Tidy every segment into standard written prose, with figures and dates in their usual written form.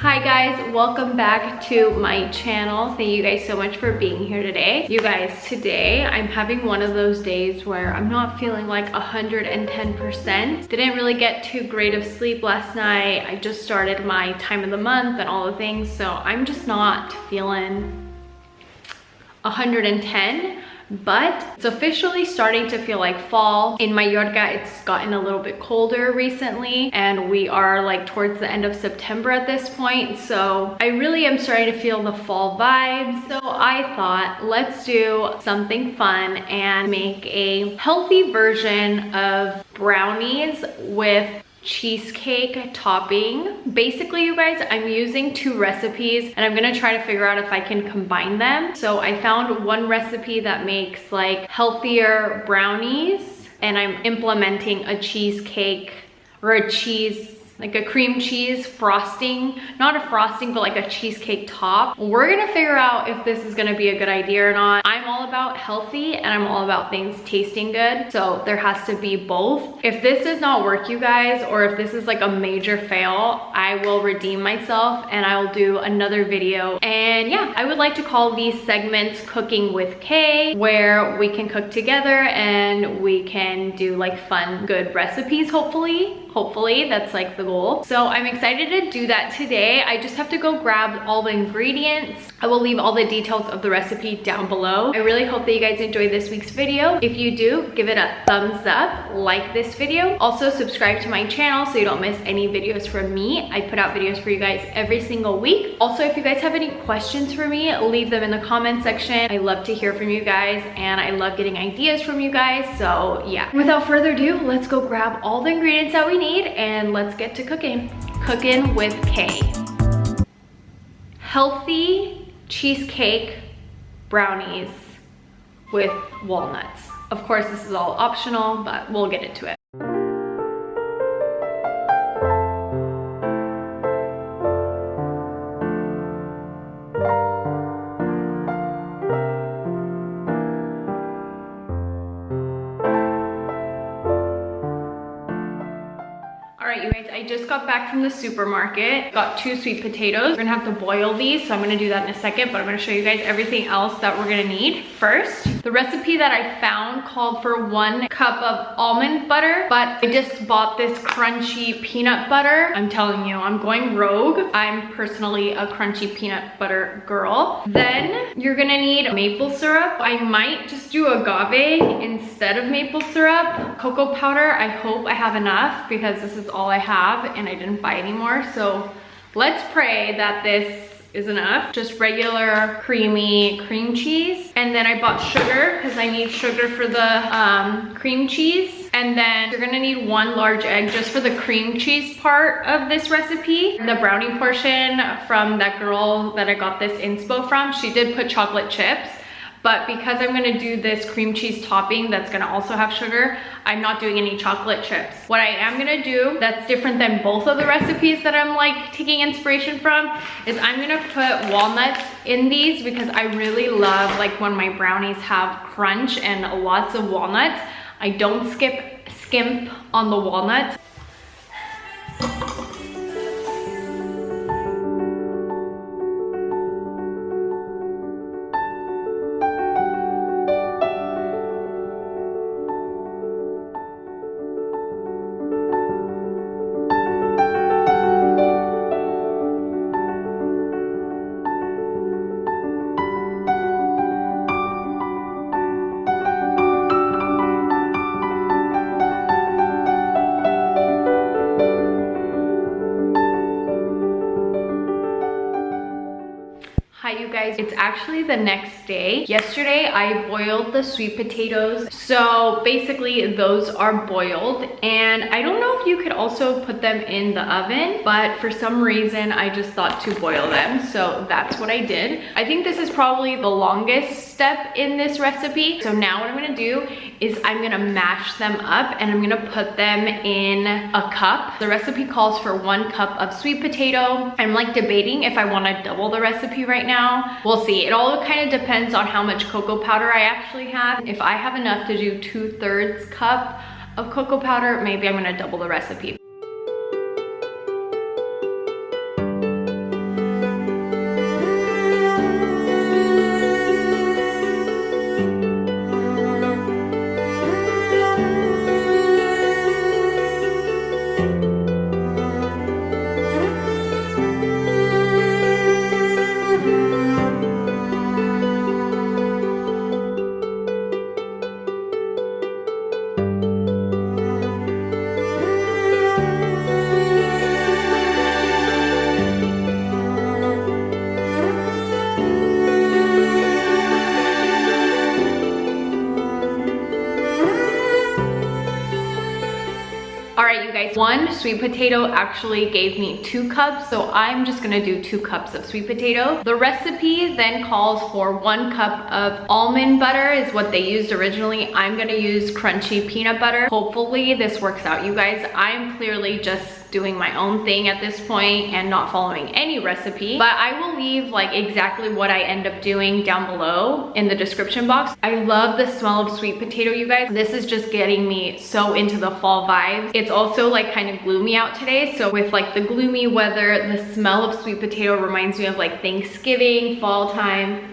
Hi guys, welcome back to my channel. Thank you guys so much for being here today. You guys, today I'm having one of those days where I'm not feeling like 110%. Didn't really get too great of sleep last night. I just started my time of the month and all the things, so I'm just not feeling 110. But it's officially starting to feel like fall. In Mallorca, it's gotten a little bit colder recently, and we are like towards the end of September at this point. So I really am starting to feel the fall vibes. So I thought, let's do something fun and make a healthy version of brownies with cheesecake topping. Basically, you guys, I'm using two recipes and I'm gonna try to figure out if I can combine them. So I found one recipe that makes like healthier brownies, and I'm implementing a cheesecake or a cheese, like a cream cheese frosting, not a frosting, but like a cheesecake top. We're gonna figure out if this is gonna be a good idea or not. I'm all about healthy and I'm all about things tasting good, so there has to be both. If this does not work, you guys, or if this is like a major fail, I will redeem myself and I will do another video. And yeah, I would like to call these segments Cooking with Kay, where we can cook together and we can do like fun, good recipes, hopefully. Hopefully, that's like the goal. So I'm excited to do that today. I just have to go grab all the ingredients. I will leave all the details of the recipe down below. I really hope that you guys enjoyed this week's video. If you do, give it a thumbs up, like this video. Also, subscribe to my channel so you don't miss any videos from me. I put out videos for you guys every single week. Also, if you guys have any questions for me, leave them in the comment section. I love to hear from you guys and I love getting ideas from you guys. So yeah, without further ado, let's go grab all the ingredients that we need and let's get to cooking. Cooking with Kay. Healthy cheesecake brownies with walnuts. Of course, this is all optional, but we'll get into it. Alright, you guys, I just got back from the supermarket. Got 2 sweet potatoes. We're gonna have to boil these, so I'm gonna do that in a second, but I'm gonna show you guys everything else that we're gonna need. First, the recipe that I found called for 1 cup of almond butter, but I just bought this crunchy peanut butter. I'm telling you, I'm going rogue. I'm personally a crunchy peanut butter girl. Then you're gonna need maple syrup. I might just do agave instead of maple syrup. Cocoa powder, I hope I have enough because this is all I have and I didn't buy any more. So let's pray that this is enough. Just regular creamy cream cheese. And then I bought sugar because I need sugar for the cream cheese. And then you're gonna need 1 large egg just for the cream cheese part of this recipe. The brownie portion from that girl that I got this inspo from, she did put chocolate chips. But because I'm gonna do this cream cheese topping that's gonna also have sugar, I'm not doing any chocolate chips. What I am gonna do that's different than both of the recipes that I'm like taking inspiration from is I'm gonna put walnuts in these because I really love like when my brownies have crunch and lots of walnuts. I don't skimp on the walnuts. Hi you guys, it's actually the next day. Yesterday I boiled the sweet potatoes. So basically those are boiled, and I don't know if you could also put them in the oven, but for some reason I just thought to boil them. So that's what I did. I think this is probably the longest step in this recipe. So now what I'm gonna do is I'm gonna mash them up and I'm gonna put them in a cup. The recipe calls for 1 cup of sweet potato. I'm like debating if I wanna double the recipe right now. We'll see. It all kind of depends on how much cocoa powder I actually have. If I have enough to do 2/3 cup of cocoa powder, maybe I'm gonna double the recipe. one sweet potato actually gave me 2 cups, so I'm just gonna do 2 cups of sweet potato. The recipe then calls for 1 cup of almond butter is what they used originally. I'm gonna use crunchy peanut butter. Hopefully this works out, you guys. I'm clearly just doing my own thing at this point and not following any recipe, but I will leave like exactly what I end up doing down below in the description box. I love the smell of sweet potato, you guys. This is just getting me so into the fall vibes. It's also like kind of gloomy out today, so with like the gloomy weather, the smell of sweet potato reminds me of like Thanksgiving, fall time.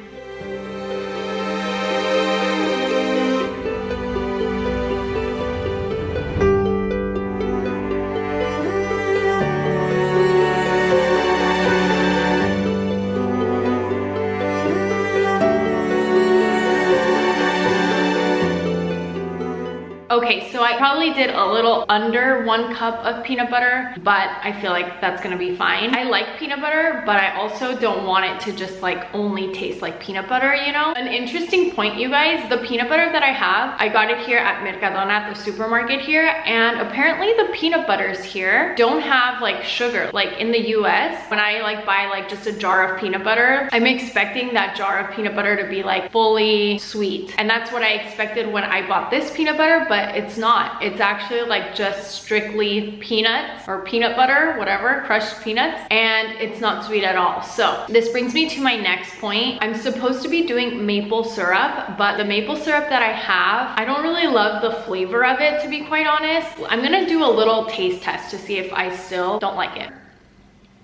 Okay, so I probably did a little under 1 cup of peanut butter, but I feel like that's gonna be fine. I like peanut butter, but I also don't want it to just like only taste like peanut butter, you know? An interesting point, you guys, the peanut butter that I have, I got it here at Mercadona at the supermarket here, and apparently the peanut butters here don't have like sugar. Like in the US, when I like buy like just a jar of peanut butter, I'm expecting that jar of peanut butter to be like fully sweet. And that's what I expected when I bought this peanut butter, but it's not. It's actually like just strictly peanuts or peanut butter, whatever, crushed peanuts, and it's not sweet at all. So this brings me to my next point. I'm supposed to be doing maple syrup, but the maple syrup that I have, I don't really love the flavor of it, to be quite honest. I'm gonna do a little taste test to see if I still don't like it.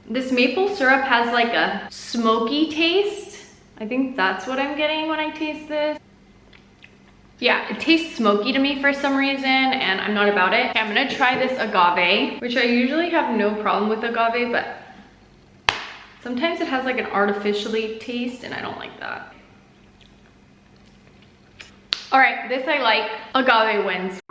This maple syrup has like a smoky taste. I think that's what I'm getting when I taste this. Yeah, it tastes smoky to me for some reason, and I'm not about it. Okay, I'm gonna try this agave, which I usually have no problem with agave, but sometimes it has like an artificially taste, and I don't like that. All right, this I like. Agave wins.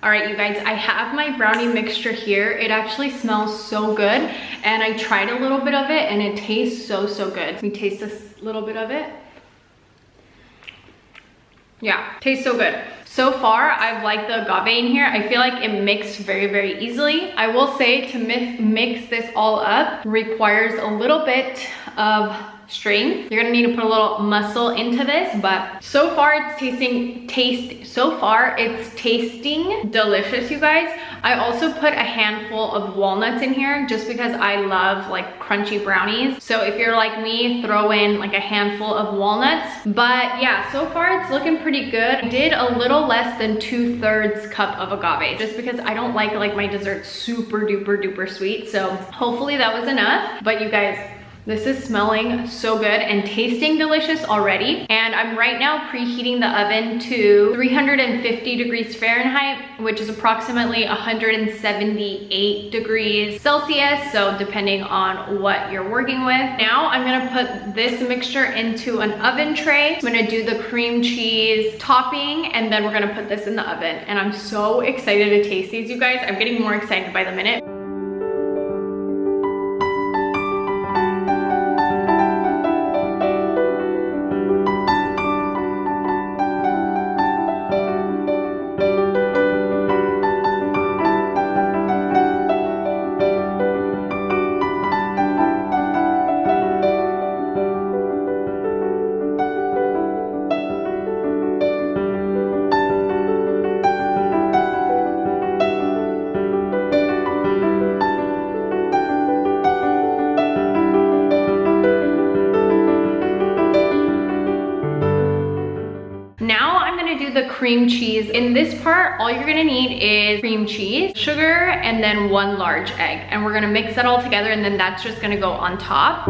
All right, you guys, I have my brownie mixture here. It actually smells so good, and I tried a little bit of it and it tastes so good. Let me taste this little bit of it. Yeah, tastes so good. So far, I've liked the agave in here. I feel like it mixed very easily. I will say to mix this all up requires a little bit of strength. You're gonna need to put a little muscle into this, but so far it's tasting delicious, you guys. I also put a handful of walnuts in here just because I love like crunchy brownies. So if you're like me, throw in like a handful of walnuts. But yeah, so far it's looking pretty good. I did a little less than 2/3 cup of agave just because I don't like my dessert super duper sweet. So hopefully that was enough. But you guys, This is smelling so good and tasting delicious already. And I'm right now preheating the oven to 350 degrees Fahrenheit, which is approximately 178 degrees Celsius. So depending on what you're working with. Now I'm gonna put this mixture into an oven tray. I'm gonna do the cream cheese topping, and then we're gonna put this in the oven. And I'm so excited to taste these, you guys. I'm getting more excited by the minute. Now I'm gonna do the cream cheese. In this part, all you're gonna need is cream cheese, sugar, and then 1 large egg. And we're gonna mix that all together, and then that's just gonna go on top.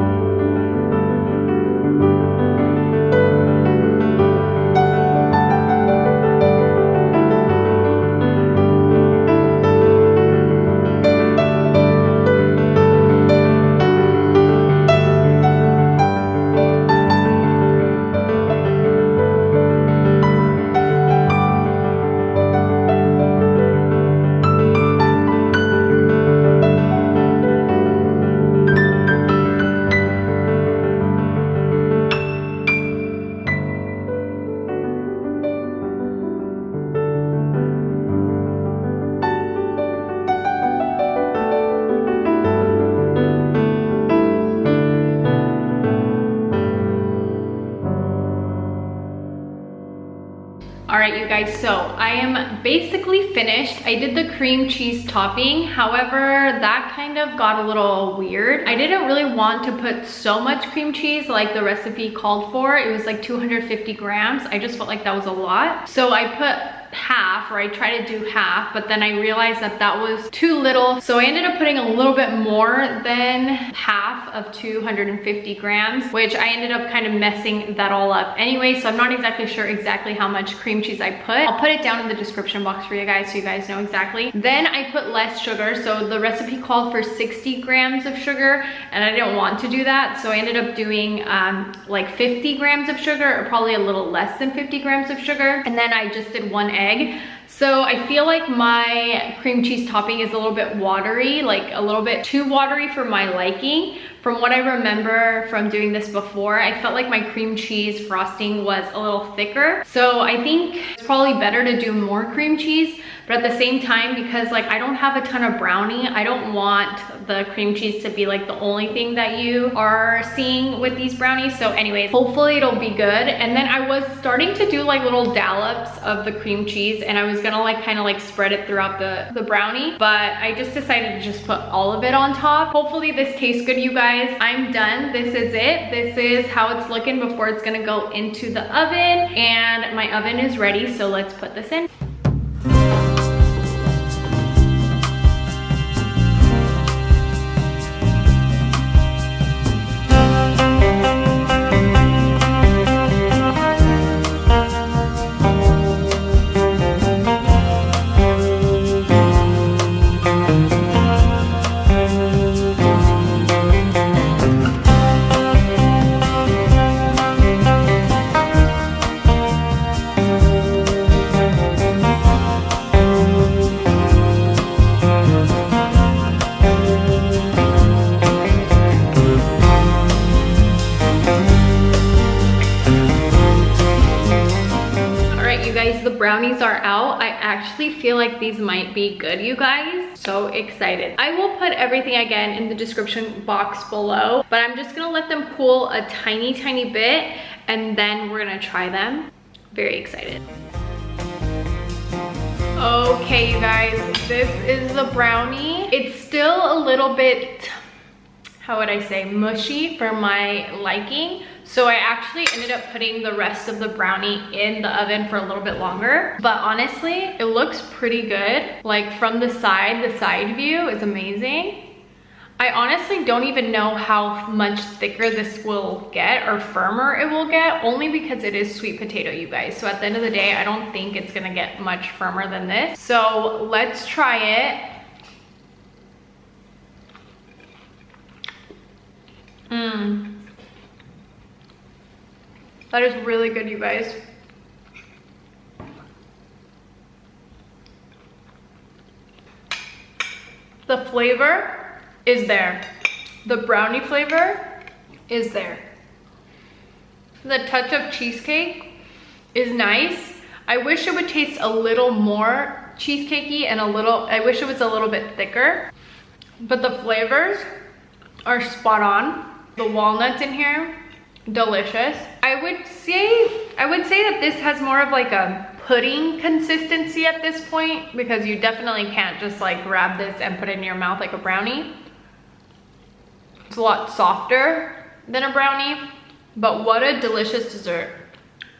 All right, you guys, so I am basically finished. I did the cream cheese topping. However, that kind of got a little weird. I didn't really want to put so much cream cheese like the recipe called for. It was like 250 grams. I just felt like that was a lot. So I put half, or I tried to do half, but then I realized that that was too little. So I ended up putting a little bit more than half of 250 grams, which I ended up kind of messing that all up anyway. So I'm not exactly sure exactly how much cream cheese I put. I'll put it down in the description box for you guys so you guys know exactly. Then I put less sugar. So the recipe called for 60 grams of sugar, and I didn't want to do that. So I ended up doing like 50 grams of sugar, or probably a little less than 50 grams of sugar. And then I just did 1 egg. So I feel like my cream cheese topping is a little bit watery, like a little bit too watery for my liking. From what I remember from doing this before, I felt like my cream cheese frosting was a little thicker. So I think it's probably better to do more cream cheese, but at the same time, because like I don't have a ton of brownie, I don't want the cream cheese to be like the only thing that you are seeing with these brownies. So anyways, hopefully it'll be good. And then I was starting to do like little dollops of the cream cheese, and I was gonna like kind of like spread it throughout the brownie, but I just decided to just put all of it on top. Hopefully this tastes good, you guys. I'm done. This is it. This is how it's looking before it's gonna go into the oven, and my oven is ready. So let's put this in. The brownies are out. I actually feel like these might be good, you guys. So excited. I will put everything again in the description box below, but I'm just gonna let them cool a tiny bit, and then we're gonna try them. Very excited. Okay, you guys, this is the brownie. It's still a little bit, how would I say, mushy for my liking. So I actually ended up putting the rest of the brownie in the oven for a little bit longer. But honestly, it looks pretty good. Like from the side view is amazing. I honestly don't even know how much thicker this will get or firmer it will get, only because it is sweet potato, you guys. So at the end of the day, I don't think it's gonna get much firmer than this. So let's try it. That is really good, you guys. The flavor is there. The brownie flavor is there. The touch of cheesecake is nice. I wish it would taste a little more cheesecakey and I wish it was a little bit thicker, but the flavors are spot on. The walnuts in here, delicious. I would say that this has more of like a pudding consistency at this point, because you definitely can't just like grab this and put it in your mouth like a brownie. It's a lot softer than a brownie, but what a delicious dessert.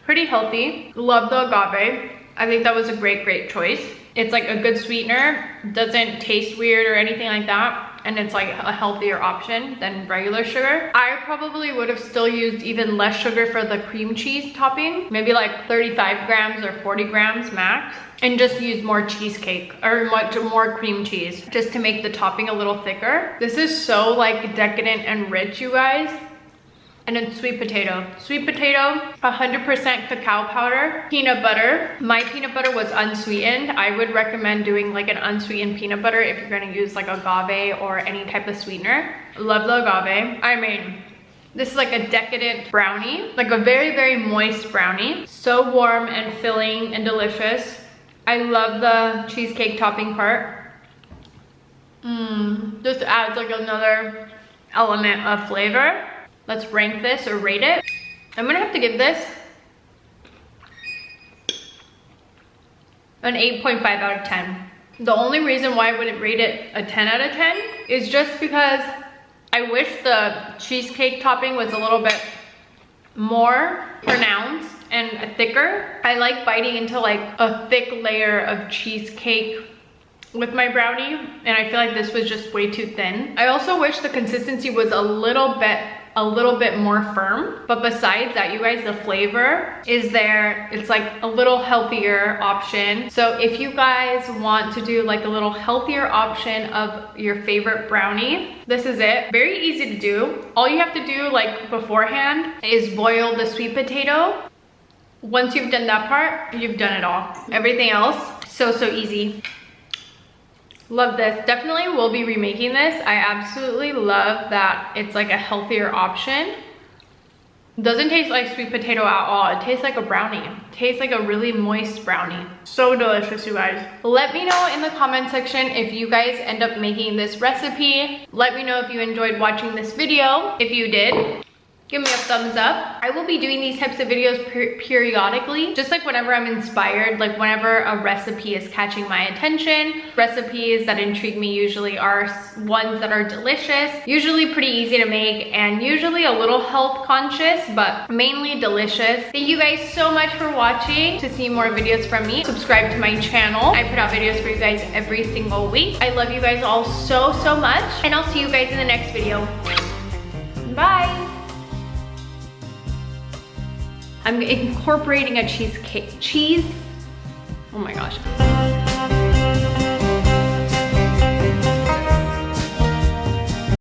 Pretty healthy. Love the agave. I think that was a great choice. It's like a good sweetener, doesn't taste weird or anything like that, and it's like a healthier option than regular sugar. I probably would have still used even less sugar for the cream cheese topping, maybe like 35 grams or 40 grams max, and just use more cheesecake or much more cream cheese just to make the topping a little thicker. This is so like decadent and rich, you guys. And it's sweet potato. Sweet potato, 100% cacao powder, peanut butter. My peanut butter was unsweetened. I would recommend doing like an unsweetened peanut butter if you're gonna use like agave or any type of sweetener. Love the agave. I mean, this is like a decadent brownie, like a very moist brownie. So warm and filling and delicious. I love the cheesecake topping part. Just adds like another element of flavor. Let's rank this or rate it. I'm gonna have to give this an 8.5 out of 10. The only reason why I wouldn't rate it a 10 out of 10 is just because I wish the cheesecake topping was a little bit more pronounced and thicker. I like biting into like a thick layer of cheesecake with my brownie, and I feel like this was just way too thin. I also wish the consistency was a little bit more firm, but besides that, you guys, the flavor is there. It's like a little healthier option. So if you guys want to do like a little healthier option of your favorite brownie, this is it. Very easy to do. All you have to do like beforehand is boil the sweet potato. Once you've done that part, you've done it all. Everything else, so easy. Love this. Definitely will be remaking this. I absolutely love that it's like a healthier option. Doesn't taste like sweet potato at all. It tastes like a brownie. It tastes like a really moist brownie. So delicious, you guys. Let me know in the comment section if you guys end up making this recipe. Let me know if you enjoyed watching this video. If you did, give me a thumbs up. I will be doing these types of videos periodically, just like whenever I'm inspired, like whenever a recipe is catching my attention. Recipes that intrigue me usually are ones that are delicious, usually pretty easy to make, and usually a little health conscious, but mainly delicious. Thank you guys so much for watching. To see more videos from me, subscribe to my channel. I put out videos for you guys every single week. I love you guys all so much, and I'll see you guys in the next video. Bye. I'm incorporating a cheesecake. Oh my gosh.